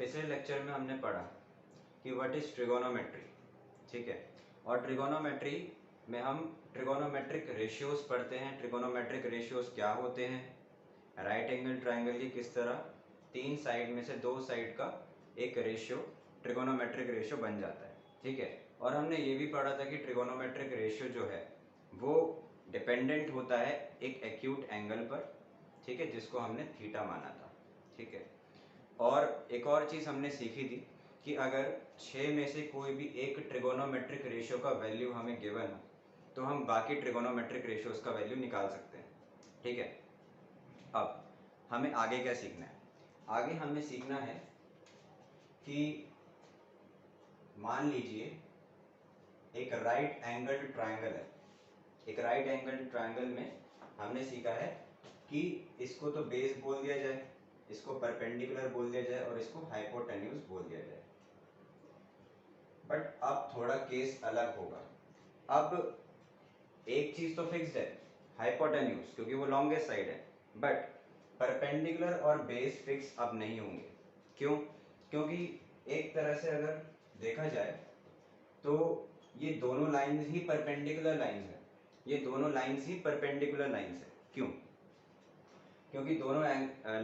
पिछले लेक्चर में हमने पढ़ा कि व्हाट इज ट्रिगोनोमेट्री, ठीक है। और ट्रिगोनोमेट्री में हम ट्रिगोनोमेट्रिक रेशियोज पढ़ते हैं। ट्रिगोनोमेट्रिक रेशियोज क्या होते हैं, राइट एंगल ट्राइंगल की किस तरह तीन साइड में से दो साइड का एक रेशियो ट्रिगोनोमेट्रिक रेशियो बन जाता है, ठीक है। और हमने ये भी पढ़ा था कि ट्रिगोनोमेट्रिक रेशियो जो है वो डिपेंडेंट होता है एक एक्यूट एंगल पर, ठीक है, जिसको हमने थीटा माना था, ठीक है। और एक और चीज़ हमने सीखी थी कि अगर 6 में से कोई भी एक ट्रिगोनोमेट्रिक रेशियो का वैल्यू हमें गिवन है तो हम बाकी ट्रिगोनोमेट्रिक रेशियोज का वैल्यू निकाल सकते हैं, ठीक है। अब हमें आगे क्या सीखना है, आगे हमें सीखना है कि मान लीजिए एक राइट एंगल ट्रायंगल है। एक राइट एंगल ट्रायंगल में हमने सीखा है कि इसको तो बेस बोल दिया जाए, इसको परपेंडिकुलर बोल दिया जाए और इसको हाइपोटेन्यूज बोल दिया जाए। बट अब थोड़ा केस अलग होगा। अब एक चीज तो फिक्स्ड है, हाइपोटेन्यूज, क्योंकि वो लॉन्गेस्ट साइड है। बट परपेंडिकुलर और बेस फिक्स अब नहीं होंगे। क्यों? क्योंकि एक तरह से अगर देखा जाए तो ये दोनों लाइंस ही परपेंडिकुलर लाइंस है। ये दोनों लाइंस ही परपेंडिकुलर लाइंस है। क्यों? क्योंकि दोनों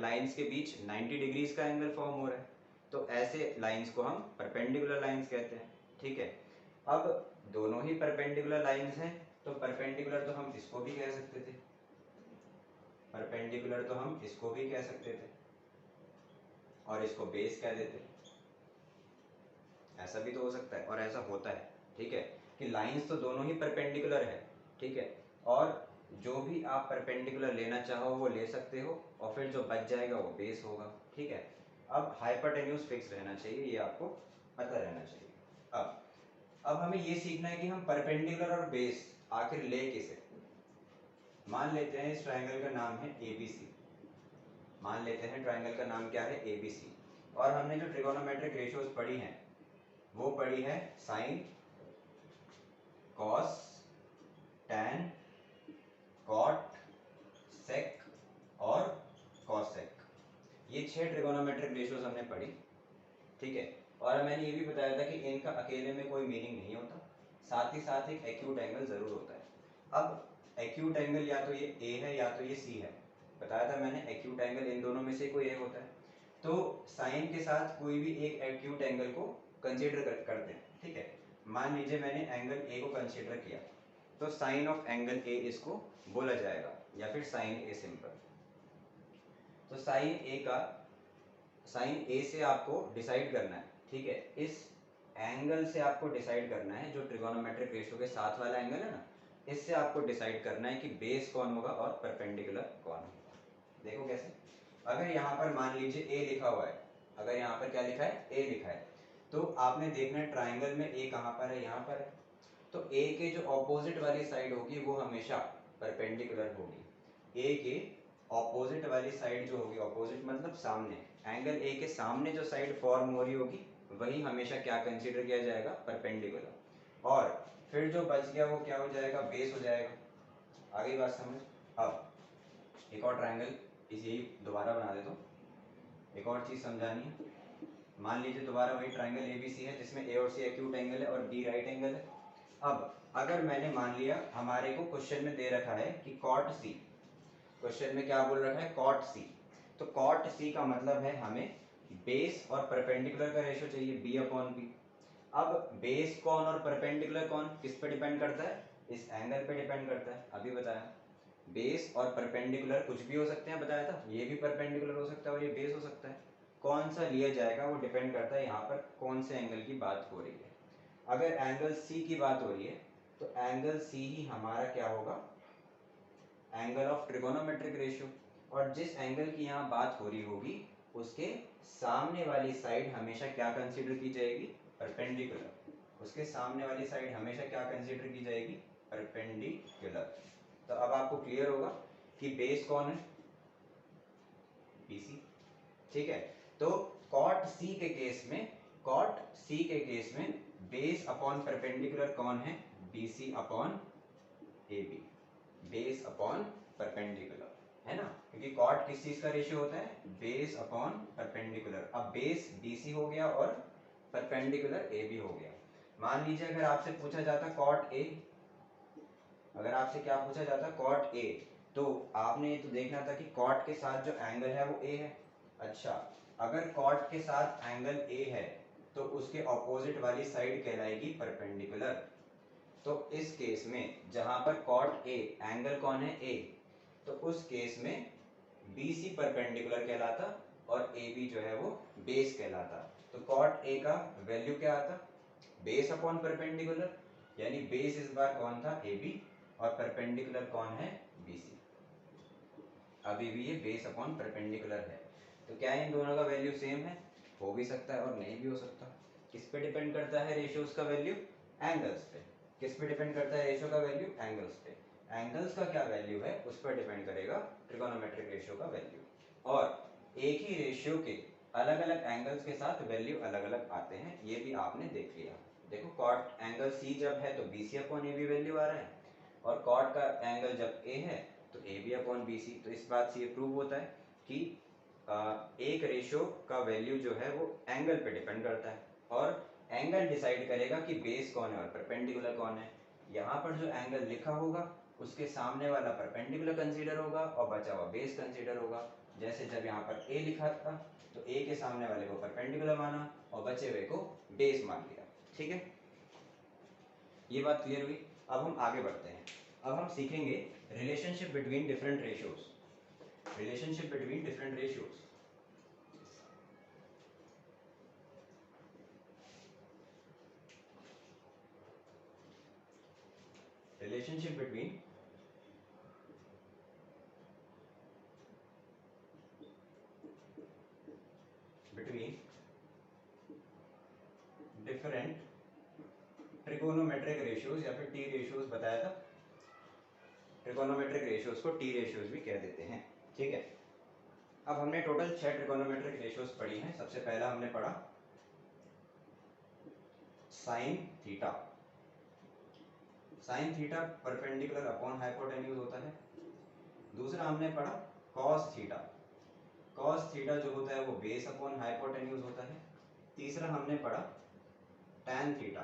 लाइंस के बीच 90 डिग्रीज का एंगल फॉर्म हो रहा है, तो ऐसे लाइंस को हम परपेंडिकुलर लाइंस कहते हैं, ठीक है। अब दोनों ही परपेंडिकुलर लाइंस हैं, तो परपेंडिकुलर तो हम इसको भी कह सकते थे, परपेंडिकुलर तो हम इसको भी कह सकते थे और इसको बेस कह देते। ऐसा भी तो हो सकता है और ऐसा होता है, ठीक है, कि लाइंस तो दोनों ही परपेंडिकुलर है, ठीक है। और जो भी आप परपेंडिकुलर लेना चाहो वो ले सकते हो और फिर जो बच जाएगा वो बेस होगा, ठीक है। अब हाइपोटेन्यूज फिक्स रहना चाहिए, ये आपको पता रहना चाहिए। अब हमें ये सीखना है कि हम परपेंडिकुलर और बेस आखिर ले किसे। मान लेते हैं इस ट्रायंगल का नाम है एबीसी। मान लेते हैं ट्रायंगल का नाम क्या है, एबीसी। और हमने जो ट्रिगोनोमेट्रिक रेशियोज पढ़ी हैं वो पढ़ी है साइन, कॉस, टैन, कॉट, सेक और कॉसेक। ये 6 ट्रिगोनोमेट्रिक रेशियोज हमने पढ़ी, ठीक है। और मैंने ये भी बताया था कि इनका अकेले में कोई मीनिंग नहीं होता, साथ ही साथ एक एक्यूट एंगल जरूर होता है। अब एक्यूट एंगल या तो ये ए है या तो ये सी है, बताया था मैंने। एक्यूट एंगल इन दोनों में से कोई एक होता है, तो साइन के साथ कोई भी एक एक्यूट एंगल को कंसीडर करते हैं, ठीक है। मान लीजिए मैंने एंगल ए को कंसीडर किया, तो साइन ऑफ एंगल ए इसको बोला जाएगा, या फिर साइन ए सिंपल। तो साइन ए से आपको डिसाइड करना है, ठीक है। इस एंगल से आपको डिसाइड करना है, जो ट्रिगोनोमेट्रिक रेशियो के साथ वाला एंगल है ना, इससे आपको डिसाइड करना है कि बेस कौन होगा और परपेंडिकुलर कौन होगा। देखो कैसे। अगर यहाँ पर मान लीजिए ए लिखा हुआ है, अगर यहाँ पर क्या लिखा है, ए लिखा है, तो आपने देखना है ट्राइंगल में ए कहाँ पर है, यहाँ पर है। तो ए के जो ऑपोजिट वाली साइड होगी वो हमेशा परपेंडिकुलर होगी। ए के ऑपोजिट वाली साइड जो होगी, ऑपोजिट मतलब सामने, एंगल ए के सामने जो साइड फॉर्म हो रही होगी वही हमेशा क्या कंसीडर किया जाएगा, परपेंडिकुलर। और फिर जो बच गया वो क्या हो जाएगा, बेस हो जाएगा। आगे बात समझ। अब एक और ट्रायंगल इसी दोबारा बना देता हूँ, एक और चीज समझानी है। मान लीजिए दोबारा वही ट्रायंगल एबीसी है जिसमें ए और सी एक्यूट एंगल है और बी राइट एंगल है। अब अगर मैंने मान लिया, हमारे को क्वेश्चन में दे रखा है कि कॉट सी, क्वेश्चन में क्या बोल रखा है, कॉट सी। तो कॉट सी का मतलब है हमें बेस और परपेंडिकुलर का रेशियो चाहिए, बी अपॉन बी। अब बेस कौन और परपेंडिकुलर कौन किस पे डिपेंड करता है, इस एंगल पे डिपेंड करता है। अभी बताया, बेस और परपेंडिकुलर कुछ भी हो सकते हैं, बताया था। ये भी परपेंडिकुलर हो सकता है और ये बेस हो सकता है। कौन सा लिया जाएगा वो डिपेंड करता है यहाँ पर कौन से एंगल की बात हो रही है। अगर एंगल सी की बात हो रही है तो एंगल सी ही हमारा क्या होगा, एंगल ऑफ ट्रिगोनोमेट्रिक रेशियो। और जिस एंगल की यहाँ बात हो रही होगी उसके सामने वाली साइड हमेशा क्या कंसीडर की जाएगी, परपेंडिकुलर। उसके सामने वाली साइड हमेशा क्या कंसीडर की जाएगी, परपेंडिकुलर। तो अब आपको क्लियर होगा कि बेस कौन है, बीसी, ठीक है। तो कॉट सी के केस में, कॉट सी के केस में बेस अपॉन परपेंडिकुलर कौन है, BC upon A B, base upon perpendicular, है ना, क्योंकि कॉट किस चीज का रेशियो होता है, बेस अपॉन परपेंडिकुलर। अब बेस BC हो गया और परपेंडिकुलर AB हो गया। मान लीजिए अगर आपसे पूछा जाता कॉट A, अगर आपसे क्या पूछा जाता कॉट A, तो आपने ये तो देखना था कि कॉट के साथ जो एंगल है वो A है। अच्छा, अगर कॉट के साथ एंगल A है तो उसके ऑपोजिट वाली साइड कहलाएगी परपेंडिकुलर। तो इस केस में जहां पर कॉट A एंगल कौन है A, तो उस केस में BC परपेंडिकुलर कहलाता और AB जो है वो बेस कहलाता। तो कॉट A का वैल्यू क्या आता, बेस अपॉन परपेंडिकुलर, यानी बेस इस बार कौन था AB और परपेंडिकुलर कौन है BC। अभी भी ये बेस अपॉन परपेंडिकुलर है, तो क्या इन दोनों का वैल्यू सेम है, हो भी सकता है और नहीं भी हो सकता। किस पे डिपेंड करता है रेशियोज का वैल्यू, एंगल्स पे। किस पे डिपेंड करता है रेशियो का वैल्यू, एंगल्स पे। एंगल्स का क्या वैल्यू है उस पर डिपेंड करेगा ट्रिगोनोमेट्रिक रेशियो का वैल्यू। और एक ही रेशियो के अलग अलग एंगल्स के साथ वैल्यू अलग अलग आते हैं, ये भी आपने देख लिया। देखो कॉट एंगल C जब है तो BC अपॉन AB वैल्यू आ रहा है, और कॉट का एंगल जब A है तो AB अपॉन BC। तो इस बात से ये प्रूव होता है कि एक रेशियो का वैल्यू जो है वो एंगल पे डिपेंड करता है, और एंगल डिसाइड करेगा कि बेस कौन है और परपेंडिकुलर कौन है। यहाँ पर जो एंगल लिखा होगा उसके सामने वाला परपेंडिकुलर कंसीडर होगा और बचा हुआ बेस कंसीडर होगा। जैसे जब यहाँ पर A लिखा था तो A के सामने वाले को परपेंडिकुलर माना और बचे हुए को बेस मान लिया। ठीक है, ये बात क्लियर हुई। अब हम आगे बढ़ते हैं। अब हम सीखेंगे relationship between different ratios. Relationship between different ratios. Relationship between different trigonometric ratios, या फिर T रेशियोज बताया था। ट्रिगोनोमेट्रिक रेशियोज को T रेशियोज भी कह देते हैं। ठीक है, अब हमने टोटल 6 ट्रिगोनोमेट्रिक रेशियोज पढ़ी हैं। सबसे पहला हमने पढ़ा sine theta. Sine theta perpendicular upon hypotenuse होता है। दूसरा हमने पढ़ा कॉस थीटा। कॉस थीटा जो होता है वो बेस अपॉन हाइपोटेन्यूज होता है। तीसरा हमने पढ़ा tan theta.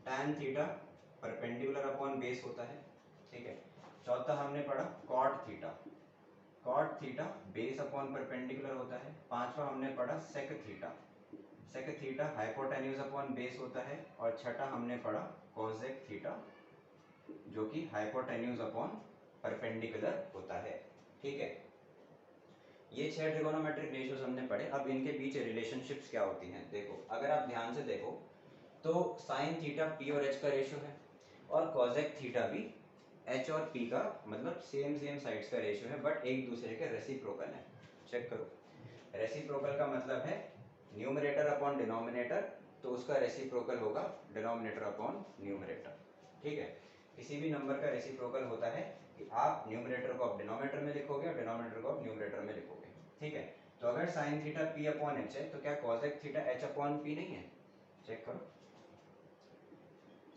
Tan theta perpendicular upon base होता है। ठीक है, चौथा हमने पढ़ा cot theta. Cot theta base upon perpendicular होता है। पांचवा हमने पढ़ा sec theta. Sec theta hypotenuse upon base होता है। और छठा हमने पढ़ा कोसेक थीटा जो कि हाइपोटेन्यूज अपॉन परपेंडिकुलर होता है। ठीक है, ये 6 ट्रिगोनोमेट्रिक रेशियोज हमने पढ़े। अब इनके बीच रिलेशनशिप्स क्या होती हैं देखो, अगर आप ध्यान से देखो तो साइन थीटा P और H का रेशियो है, और कोसेक थीटा भी H और P का मतलब सेम साइड्स का रेशियो है, बट एक दूसरे के रेसिप्रोकल है। चेक करो, रेसिप्रोकल का मतलब है न्यूमरेटर अपॉन डिनोमिनेटर, तो उसका रेसिप्रोकल होगा डिनोमिनेटर अपॉन न्यूमरेटर। ठीक है, किसी भी नंबर का रेसिप्रोकल होता है कि आप न्यूमरेटर को आप डिनोमिनेटर में लिखोगे और डिनोमिनेटर को आप न्यूमरेटर में लिखोगे। ठीक है, तो अगर sine theta P upon H है तो क्या cosec theta H upon P नहीं है? चेक करो,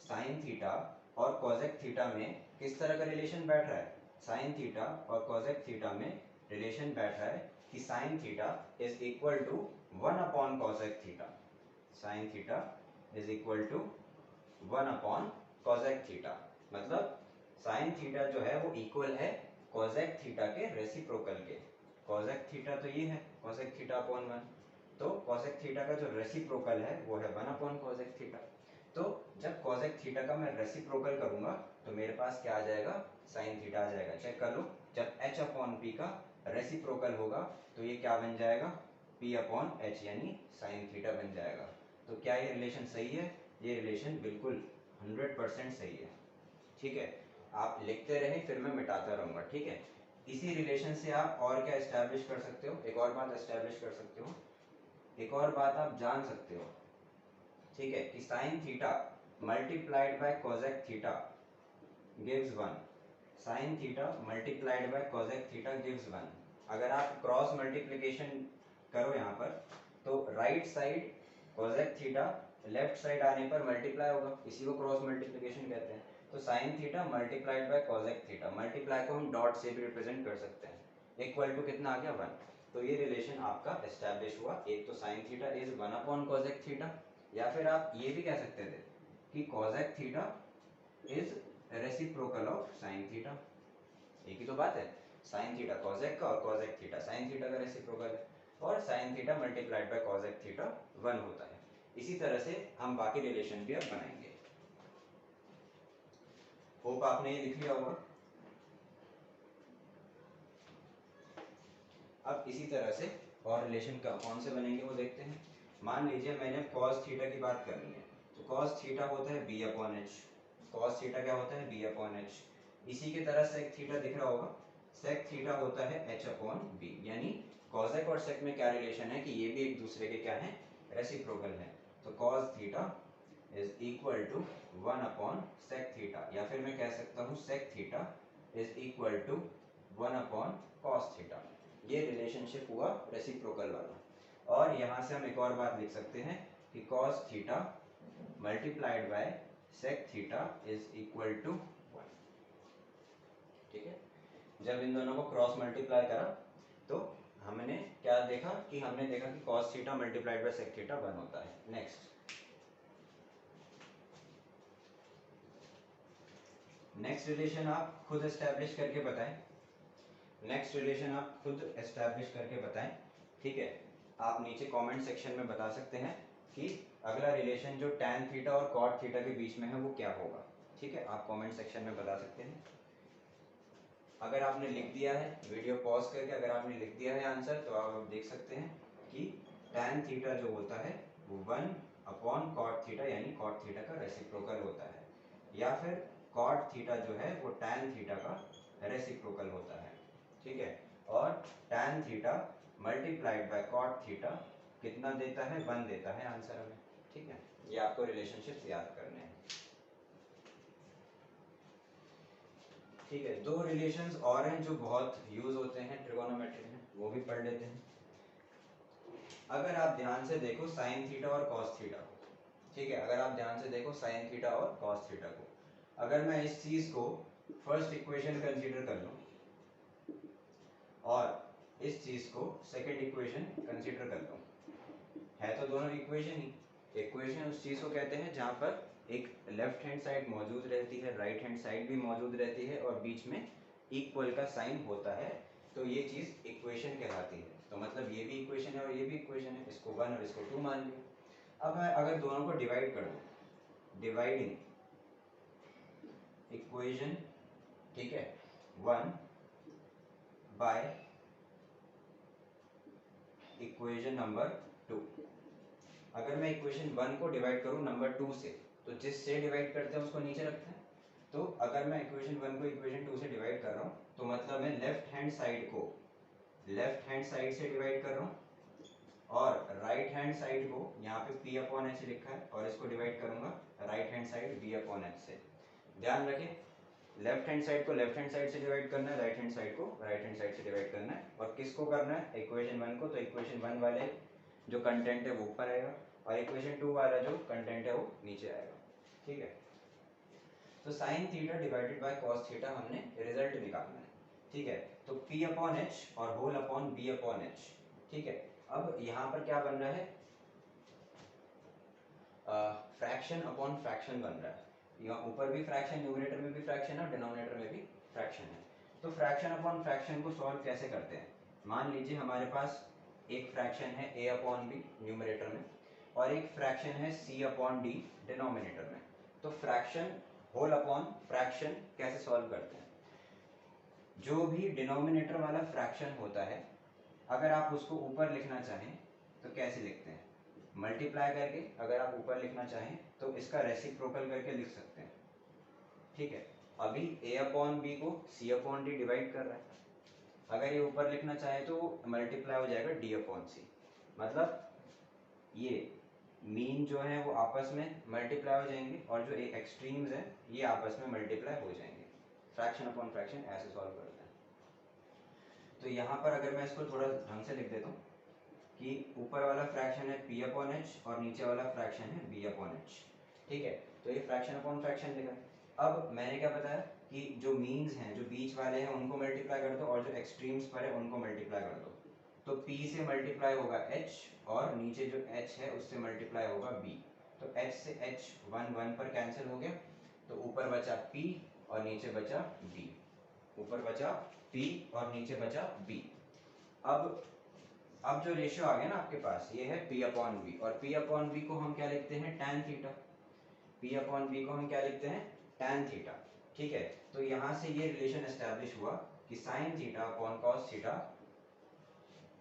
साइन थीटा और कोसेक थीटा में किस तरह का रिलेशन बैठ रहा है? साइन थीटा और कोसेक थीटा में रिलेशन बैठ रहा है कि sine theta is equal to 1 upon cosec theta. Sine theta is equal to 1 upon cosec theta, मतलब साइन थीटा जो है वो इक्वल है कोसेक थीटा के रेसिप्रोकल के। कोसेक थीटा तो ये है कोसेक थीटा अपॉन 1, तो कोसेक थीटा का जो रेसिप्रोकल है वो है 1 अपॉन कोसेक थीटा। तो जब कोसेक थीटा का मैं रेसिप्रोकल करूंगा तो मेरे पास क्या आ जाएगा? साइन थीटा आ जाएगा। चेक कर लो, जब h अपॉन पी का रेसिप्रोकल होगा तो ये क्या बन जाएगा? p अपॉन एच, यानी साइन थीटा बन जाएगा। तो क्या ये रिलेशन सही है? ये रिलेशन बिल्कुल 100% सही है। ठीक है, आप लिखते रहें फिर मैं मिटाता रहूंगा। ठीक है, इसी रिलेशन से आप और क्या एस्टैब्लिश कर सकते हो? एक और बात एस्टैब्लिश कर सकते हो, एक और बात आप जान सकते हो। ठीक है, कि sine theta multiplied by cosec theta gives 1। Sign theta multiplied by cosec theta gives 1। अगर आप क्रॉस मल्टीप्लिकेशन करो यहाँ पर तो right side cosec theta left side आने पर मल्टीप्लाई होगा, इसी को क्रॉस मल्टीप्लिकेशन कहते हैं। तो sine theta multiplied bye cosec theta, multiply को हम डॉट से भी रिप्रेजेंट कर सकते हैं, इक्वल टू कितना आ गया 1। तो ये रिलेशन आपका एस्टैब्लिश हुआ, एक तो sine theta is 1 upon cosec theta, या फिर आप ये भी कह सकते थे कि cosec theta is reciprocal of sine theta. एक ही तो बात है, साइन थीटा कॉसेक का और कॉसेक थीटा साइन थीटा का रेसिप्रोकल है, और sign theta multiplied bye cosec theta 1 होता है। इसी तरह से हम बाकी रिलेशन भी अब बनाएंगे। होप आपने ये लिख लिया होगा। अब इसी तरह से और रिलेशन कौन से बनेंगे वो देखते हैं। मान लीजिए मैंने cos थीटा की बात करनी है, तो cos थीटा होता है b upon H. cos theta क्या होता है b अपॉन एच। इसी की तरह sec थीटा दिख रहा होगा, sec थीटा होता है h अपॉन b। यानी cosec और sec में क्या रिलेशन है कि ये भी एक दूसरे के क्या है, रेसिप्रोकल है। तो cos theta is equal to 1 upon sec theta, या फिर मैं कह सकता हूँ sec theta is equal to 1 upon cos theta. ये रिलेशनशिप हुआ रेसिप्रोकल वाला। और यहाँ से हम एक और बात लिख सकते हैं कि cos theta multiplied by sec theta is equal to 1। ठीक है, जब इन दोनों को क्रॉस मल्टीप्लाई करा तो हमने क्या देखा कि हमने देखा कि cos theta multiplied by sec theta 1 होता है। नेक्स्ट रिलेशन आप खुद एस्टैब्लिश करके बताएं। नेक्स्ट रिलेशन आप खुद एस्टैब्लिश करके बताएं। ठीक है, आप नीचे कमेंट सेक्शन में बता सकते हैं कि अगला रिलेशन जो tan थीटा और cot थीटा के बीच में है वो क्या होगा। ठीक है, आप कमेंट सेक्शन में बता सकते हैं। अगर आपने लिख दिया है, वीडियो पॉज करके अगर आपने लिख दिया है आंसर, तो आप देख सकते हैं कि tan थीटा जो होता है वो 1 अपॉन cot थीटा यानी cot थीटा का रेसिप्रोकल होता है, या फिर cot थीटा जो है वो tan थीटा का रेसिप्रोकल होता है। ठीक है, और tan theta multiplied bye cot theta कितना देता है, 1 देता है आंसर हमें। ठीक है, ये आपको रिलेशनशिप्स याद करने हैं। ठीक है, दो रिलेशंस और हैं जो बहुत यूज होते हैं ट्रिगोनोमेट्री में, वो भी पढ़ लेते हैं। अगर आप ध्यान से देखो साइन थीटा और कॉस थीटा को, ठीक है, अगर आप ध्यान से देखो साइन थीटा और कॉस थीटा को, अगर मैं इस चीज को फर्स्ट इक्वेशन कंसीडर कर लूं और इस चीज को सेकंड इक्वेशन कंसीडर कर लूं, है तो दोनों इक्वेशन ही। इक्वेशन उस चीज को कहते हैं जहां पर एक लेफ्ट हैंड साइड मौजूद रहती है, राइट हैंड साइड भी मौजूद रहती है, और बीच में इक्वल का साइन होता है, तो ये चीज इक्वेशन कहलाती है। तो मतलब ये भी इक्वेशन है और ये भी इक्वेशन है, इसको 1 और इसको 2 मान लिया। अब मैं अगर दोनों को डिवाइड कर दूं, डिवाइडिंग इक्वेशन, ठीक है, 1 बाय इक्वेशन नंबर 2। अगर मैं इक्वेशन 1 को डिवाइड करूं नंबर 2 से, तो जिससे डिवाइड करते हैं उसको नीचे रखते हैं। तो अगर मैं इक्वेशन 1 को इक्वेशन 2 से डिवाइड कर रहा हूं, तो मतलब मैं लेफ्ट हैंड साइड को लेफ्ट हैंड साइड से डिवाइड कर रहा हूं, और राइट हैंड साइड को यहाँ पे p अपॉन एच लिखा है, और इसको डिवाइड करूंगा right hand side b upon H से। ध्यान रखें, लेफ्ट हैंड साइड को लेफ्ट हैंड साइड से डिवाइड करना है, राइट हैंड साइड को राइट हैंड साइड से डिवाइड करना है। और किसको करना है, इक्वेशन 1 को, तो इक्वेशन 1 वाले जो कंटेंट है वो ऊपर आएगा, और इक्वेशन 2 वाला जो कंटेंट है वो नीचे आएगा। ठीक है, तो sine theta divided by cos theta हमने रिजल्ट निकालना है। ठीक है, तो p अपॉन एच और whole upon b upon H. ठीक है, अब यहाँ पर क्या बन रहा है, फ्रैक्शन अपॉन फ्रैक्शन बन रहा है। यहाँ ऊपर भी फ्रैक्शन, न्यूमरेटर में भी फ्रैक्शन है और डिनोमिनेटर में भी फ्रैक्शन है। तो फ्रैक्शन अपॉन फ्रैक्शन को सॉल्व कैसे करते हैं। मान लीजिए हमारे पास एक फ्रैक्शन है a अपॉन बी न्यूमरेटर में, और एक फ्रैक्शन है c अपॉन डी डिनोमिनेटर में। तो फ्रैक्शन होल अपॉन फ्रैक्शन कैसे सॉल्व करते हैं, जो भी डिनोमिनेटर वाला फ्रैक्शन होता है, अगर आप उसको ऊपर लिखना चाहें तो कैसे लिखते हैं, मल्टीप्लाई करके। अगर आप ऊपर लिखना चाहें तो इसका रेसिप्रोकल करके लिख सकते हैं। ठीक है, अभी a अपॉन बी को c अपॉन डी डिवाइड कर रहा है, अगर ये ऊपर लिखना चाहे तो मल्टीप्लाई हो जाएगा d अपॉन सी। मतलब ये मीन जो है वो आपस में मल्टीप्लाई हो जाएंगे, और जो एक्सट्रीम्स हैं ये आपस में मल्टीप्लाई हो जाएंगे। फ्रैक्शन अपॉन फ्रैक्शन ऐसे सॉल्व करते हैं। तो यहाँ पर अगर मैं इसको थोड़ा ढंग से लिख देता हूँ कि ऊपर वाला फ्रैक्शन है p अपॉन एच और नीचे वाला फ्रैक्शन है b अपॉन एच। ठीक है, तो ये फ्रैक्शन अपॉन फ्रैक्शन लिखा है। अब मैंने क्या बताया कि जो मीन्स हैं, जो बीच वाले हैं उनको मल्टीप्लाई कर दो और जो एक्सट्रीम्स पर है उनको मल्टीप्लाई कर दो। तो p से मल्टीप्लाई होगा h और नीचे जो h है उससे मल्टीप्लाई होगा b। तो h से h 1 1 पर कैंसिल हो गया, तो ऊपर बचा p और नीचे बचा b। ऊपर बचा p और नीचे बचा b। अब जो रेशियो आ गया ना आपके पास, ये है p अपॉन v, और p अपॉन v को हम क्या लिखते हैं, tan theta. p upon v को हम क्या लिखते हैं, tan थीटा। ठीक है, तो यहाँ से ये रिलेशन एस्टैब्लिश हुआ कि sin theta upon cos theta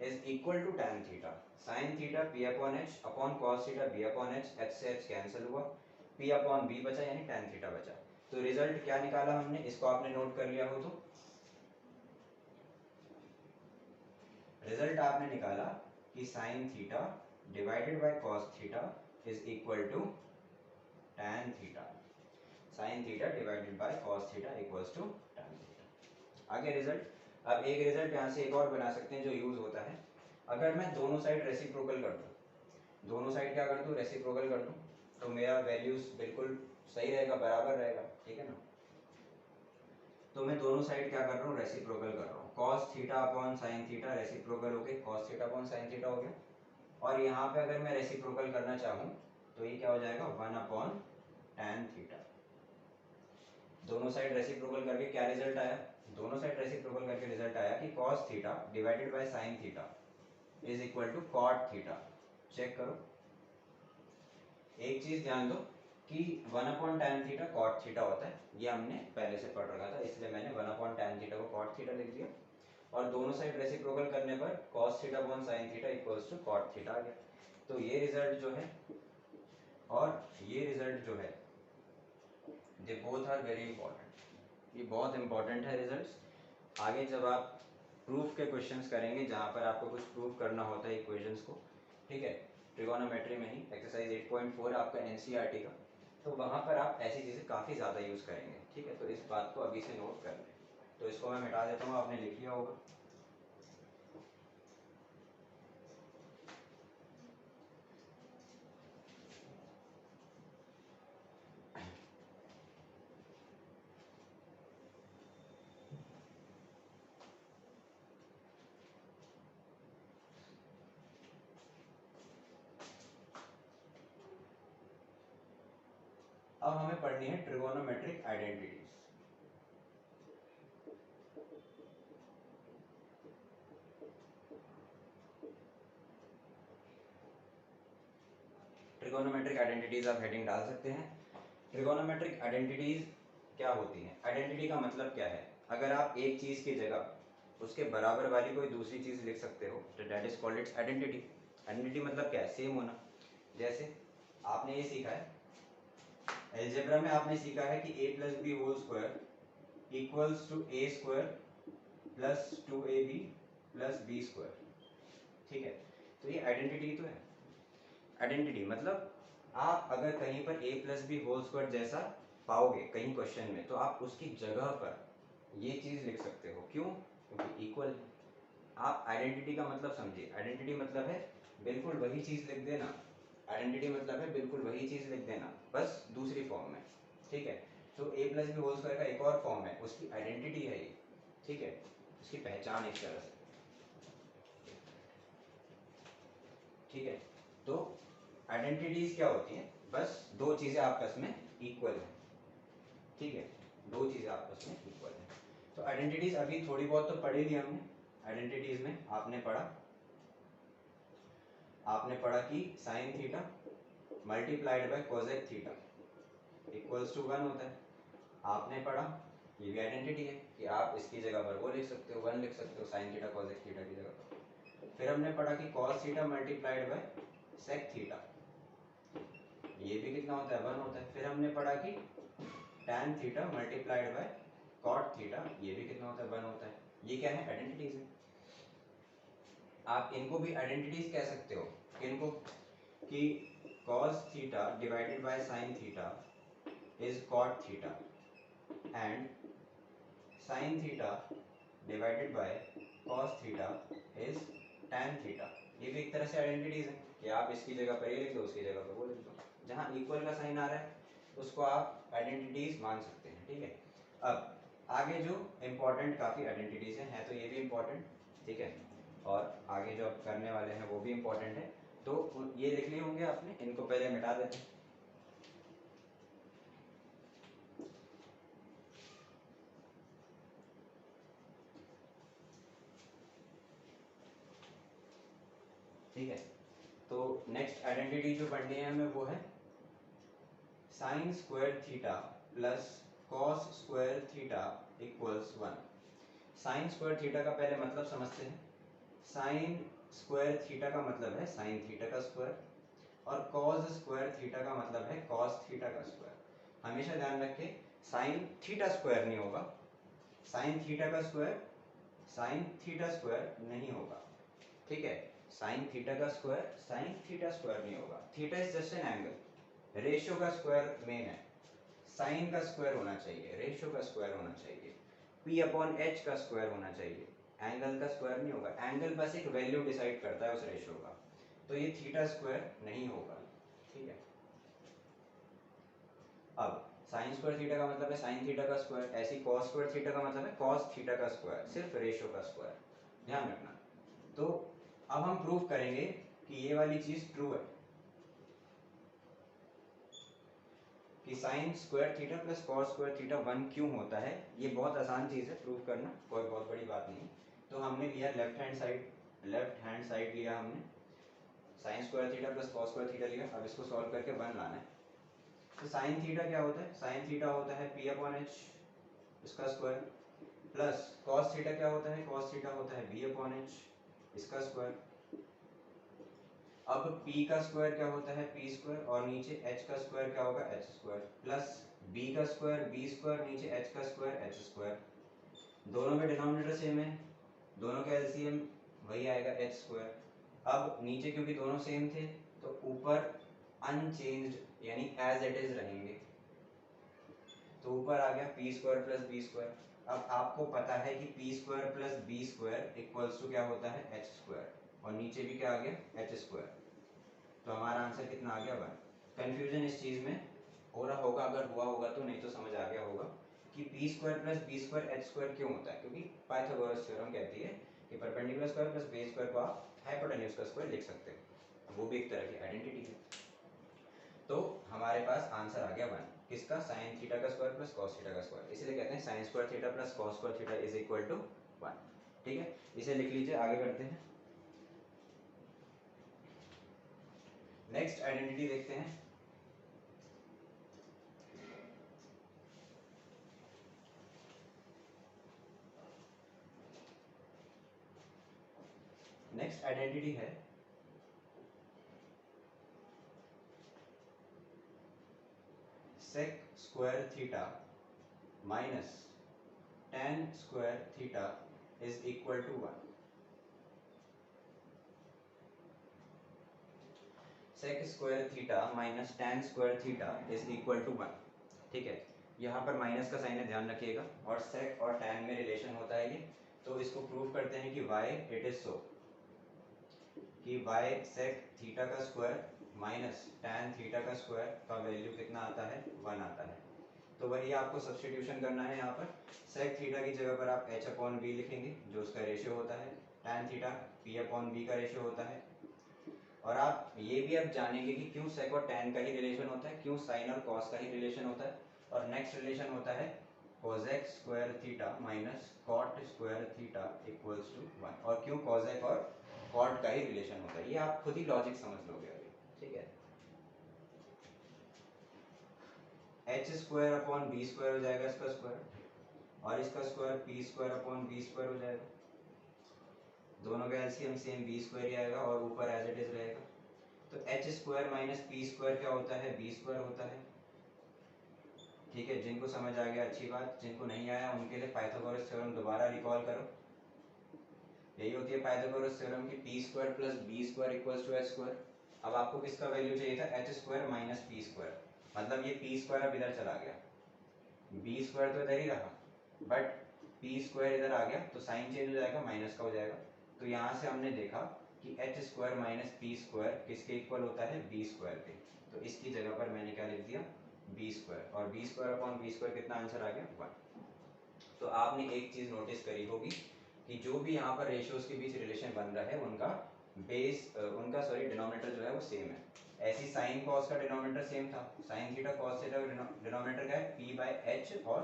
is equal to tan theta. sin theta p upon h upon cos theta b upon h, h से h कैंसिल हुआ, p अपॉन v बचा यानी tan थीटा बचा। तो result क्या निकाला हमने, इसको आपने नोट कर लिया हो तो रिजल्ट आपने निकाला कि sin theta divided by cos theta is equal to tan theta. sin theta divided by cos theta equals to tan theta. आगे रिजल्ट, अब एक रिजल्ट यहाँ से एक और बना सकते हैं जो यूज होता है। अगर मैं दोनों साइड रेसिप्रोकल कर दूँ, दोनों साइड क्या कर दूँ, रेसिप्रोकल कर दूँ, तो मेरा वैल्यूज बिल्कुल सही रहेगा, बराबर रहेगा, ठीक है ना। तो मैं दोनों साइड क्या कर रहा हूँ, रेसिप्रोकल कर रहा हूँ। cos theta upon sin theta reciprocal हो गए, cos theta upon sin theta हो गया। और यहाँ पे अगर मैं रेसिप्रोकल करना चाहूँ तो ये क्या हो जाएगा, 1 अपॉन tan थीटा। दोनों साइड रेसिप्रोकल करके क्या रिजल्ट आया, दोनों साइड रेसिप्रोकल करके रिजल्ट आया कि cos theta divided by sin theta is equal to cot theta. Check करो, एक चीज ध्यान दो कि 1 upon tan theta cot theta होता है, ये हमने पहले से पढ़ रखा था, इसलिए मैंने 1 अपॉन tan थीटा को cot थीटा लिख दिया। और दोनों साइड रेसिप्रोकल करने पर cos theta upon sin theta equals to cot theta आ गया। तो ये रिजल्ट जो है और ये रिजल्ट जो है, they both are very important, ये बहुत इंपॉर्टेंट है रिजल्ट्स। आगे जब आप प्रूफ के क्वेश्चंस करेंगे जहाँ पर आपको कुछ प्रूफ करना होता है इक्वेशंस को, ठीक है, ट्रिगोनोमेट्री में ही एक्सरसाइज 8.4 आपका एनसीईआरटी का, तो वहाँ पर आप ऐसी चीज़ें काफ़ी ज़्यादा यूज़ करेंगे, ठीक है। तो इस बात को अभी से नोट कर लें। तो इसको मैं मिटा देता हूँ, आपने लिख लिया होगा। अब हमें पढ़नी है ट्रिगोनोमेट्रिक आइडेंटिटीज। ट्रिगोनोमेट्रिक आइडेंटिटीज आप हेडिंग डाल सकते हैं। ट्रिगोनोमेट्रिक आइडेंटिटीज क्या होती हैं, आइडेंटिटी का मतलब क्या है, अगर आप एक चीज की जगह उसके बराबर वाली कोई दूसरी चीज लिख सकते हो तो that is called its identity. Identity मतलब क्या है, सेम होना। जैसे आपने ये सीखा है, अलजेब्रा में आपने सीखा है कि a plus B whole square equals to A square plus 2ab plus B square, ठीक है। तो ये आइडेंटिटी तो है। आइडेंटिटी मतलब आप अगर कहीं पर a plus B whole square जैसा पाओगे कहीं क्वेश्चन में, तो आप उसकी जगह पर ये चीज लिख सकते हो, क्यों, क्योंकि इक्वल है। आप आइडेंटिटी का मतलब समझिए, आइडेंटिटी मतलब है बिल्कुल वही चीज लिख देना। आइडेंटिटी मतलब है बिल्कुल वही चीज लिख देना, बस दूसरी फॉर्म में, ठीक है। तो a plus B whole square का एक और फॉर्म है, उसकी आइडेंटिटी है ये, ठीक है, उसकी पहचान एक तरह से, ठीक है। तो आइडेंटिटीज क्या होती हैं, बस दो चीजें आपस में इक्वल है, ठीक है, दो चीजें आपस में इक्वल है। तो आइडेंटिटीज अभी थोड़ी बहुत तो पढ़ी ली हमने। आइडेंटिटीज में आपने पढ़ा कि sine theta multiplied by cosec theta equals to 1 होता है। आपने पढ़ा, ये भी आइडेंटिटी है कि आप इसकी जगह पर वो लिख सकते हो, 1 लिख सकते हो साइन थीटा कोसेक थीटा की जगह पर। फिर हमने पढ़ा कि cos theta multiplied by sec theta, ये भी कितना होता है, 1 होता है। फिर हमने पढ़ा कि tan theta multiplied bye cot theta, ये भी कितना होता है, 1 होता है। ये क्या है, आइडेंटिटीज है। आप इनको भी आइडेंटिटीज कह सकते हो, इनको, कि cos theta divided by sin theta is cot theta and sin theta divided by cos theta is tan theta. ये भी एक तरह से आइडेंटिटीज है कि आप इसकी जगह पर ये लिख दो, उसकी जगह पर वो लिख दो। जहाँ इक्वल का साइन आ रहा है उसको आप आइडेंटिटीज मान सकते हैं, ठीक है। अब आगे जो इम्पोर्टेंट काफ़ी आइडेंटिटीज हैं तो ये भी इम्पोर्टेंट, ठीक है, और आगे जो आप करने वाले हैं वो भी इम्पोर्टेंट है। तो ये लिख लिए होंगे आपने, इनको पहले मिटा देते हैं। ठीक है, तो नेक्स्ट आइडेंटिटी जो पढ़नी है हमें वो है sign square theta plus cos square theta equals 1। Sign square theta का पहले मतलब समझते हैं। साइन स्क्वायर थीटा का मतलब है साइन थीटा का स्क्वायर, और कॉस स्क्वायर थीटा का मतलब है कॉस थीटा का स्क्वायर। हमेशा ध्यान रखें, साइन थीटा स्क्वायर नहीं होगा, साइन थीटा का स्क्वायर साइन थीटा स्क्वायर नहीं होगा, ठीक है। साइन थीटा का स्क्वायर साइन थीटा स्क्वायर नहीं होगा। Theta is just an angle, ratio का स्क्वायर मेन है, साइन का स्क्वायर होना चाहिए, रेशियो का स्क्वायर होना चाहिए, p अपॉन एच का स्क्वायर होना चाहिए, एंगल का स्क्वायर नहीं होगा। एंगल बस एक वैल्यू डिसाइड करता है उस रेशियो का, तो ये थीटा स्क्वायर नहीं होगा, ठीक है। अब साइन स्क्वायर थीटा का मतलब है साइन थीटा का स्क्वायर, ऐसी कॉस स्क्वायर थीटा का मतलब है कॉस थीटा का स्क्वायर, सिर्फ रेशियो का स्क्वायर, ध्यान रखना। तो अब हम प्रूव करेंगे कि ये वाली चीज ट्रू है कि sign square theta plus cos square theta 1 क्यों होता है। ये बहुत आसान चीज है प्रूव करना, कोई बहुत बड़ी बात नहीं। तो हमने लिया लेफ्ट हैंड साइड लिया हमने, sign square theta plus cos square theta लिया। अब इसको सॉल्व करके 1 लाना है। तो साइन थीटा क्या होता है, साइन थीटा होता है p अपॉन एच इसका स्क्वायर, प्लस कॉस थीटा क्या होता है, कॉस थीटा होता है b अपॉन एच इसका स्क्वायर। अब p का स्क्वायर क्या होता है p स्क्वायर, और नीचे h का स्क्वायर क्या होगा h स्क्वायर, प्लस b का स्क्वायर b स्क्वायर, नीचे h का स्क्वायर h स्क्वायर। दोनों में डिनोमिनेटर सेम है, दोनों का एलसीएम वही आएगा h स्क्वायर। अब नीचे क्योंकि दोनों सेम थे तो ऊपर अनचेंज्ड यानी एज इट इज रहेंगे, तो ऊपर आ गया p square plus b square. अब आपको पता है कि p square plus b square equals to क्या होता है h स्क्वायर, और नीचे भी क्या आ गया h स्क्वायर। तो हमारा आंसर कितना आ गया 1। कंफ्यूजन इस चीज में हो रहा होगा, अगर हुआ होगा तो, नहीं तो समझ आ गया होगा कि p square plus b square h square क्यों होता है, क्योंकि पाइथागोरस थ्योरम कहती है कि perpendicular square plus base square को आप हाइपोटेन्यूज का स्क्वायर लिख सकते हैं, वो भी एक तरह की आइडेंटिटी है। तो हमारे पास आंसर आ गया 1, किसका, साइन थीटा का स्क्वायर प्लस कॉस थीटा का स्क्वायर। इसलिए कहते हैं sine square theta plus cos square theta is equal to 1, ठीक है। इसे लिख लीजिए, आगे बढ़ते हैं। नेक्स्ट आइडेंटिटी देखते हैं। नेक्स्ट आइडेंटिटी है sec square theta minus tan square theta is equal to 1। Sec square theta minus tan square theta is equal to 1, ठीक है। यहाँ पर माइनस का साइन है, ध्यान रखिएगा, और सेक और tan में रिलेशन होता है ये। तो इसको प्रूव करते हैं कि वाई इट इज सो कि वाई सेक थीटा का स्क्वायर माइनस tan थीटा का स्क्वायर का वैल्यू कितना आता है 1 आता है। तो वही आपको सब्सटीट्यूशन करना है। यहाँ पर सेक थीटा की जगह पर आप h अपॉन बी लिखेंगे जो उसका रेशियो होता है, tan theta p upon B का रेशियो होता है। और आप ये भी अब जानेंगे कि क्यों सेक और tan का ही रिलेशन होता है, क्यों साइन और कॉस का ही रिलेशन होता है। और नेक्स्ट रिलेशन होता है cosec square theta minus cot square theta equals to 1, और क्यों कोसेक और कॉट का ही रिलेशन होता है, ये आप खुद ही लॉजिक समझ लोगे अभी, ठीक है। H square upon B square हो जाएगा इसका स्क्वायर, और इसका square P square upon B square हो जाएगा। दोनों का एलसीएम सेम बी स्क्वायर ही आएगा और ऊपर एज इट इज रहेगा। तो H square minus P square क्या होता है, बी स्क्वायर होता है, ठीक है। जिनको समझ आ गया अच्छी बात, जिनको नहीं आया उनके लिए पाइथागोरस थ्योरम दोबारा रिकॉल करो। यही होती है पाइथागोरस थ्योरम की p square plus B square equals to h square. अब आपको किसका वैल्यू चाहिए था, h square minus P square, मतलब ये p स्क्वायर अब इधर चला गया, b स्क्वायर तो इधर ही रहा, बट p स्क्वायर इधर आ गया तो साइन चेंज हो जाएगा, माइनस का हो जाएगा। तो यहाँ से हमने देखा कि h square minus P square किसके इक्वल होता है, b स्क्वायर के। तो इसकी जगह पर मैंने क्या लिख दिया, बी स्क्वायर, और B square upon B square कितना आंसर आ गया 1। तो आपने एक चीज़ नोटिस करी होगी कि जो भी यहाँ पर रेशियोज के बीच रिलेशन बन रहा है उनका डिनोमिनेटर जो है वो सेम है। ऐसी साइन कॉस का डिनोमिनेटर सेम था, साइन थीटा कॉस थीटा का डिनोमिनेटर क्या है p बाय एच और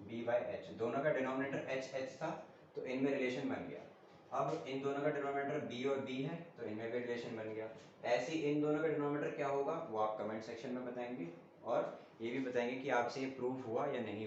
b बाय एच, दोनों का डिनोमिनेटर एच एच था, तो इनमें रिलेशन बन गया। अब इन दोनों का डिनोमिनेटर b और b है तो इनमें भी रिलेशन बन गया। ऐसे इन दोनों का डिनोमिनेटर क्या होगा वो आप कमेंट सेक्शन में बताएंगे, और ये भी बताएंगे कि आपसे ये प्रूफ हुआ या नहीं।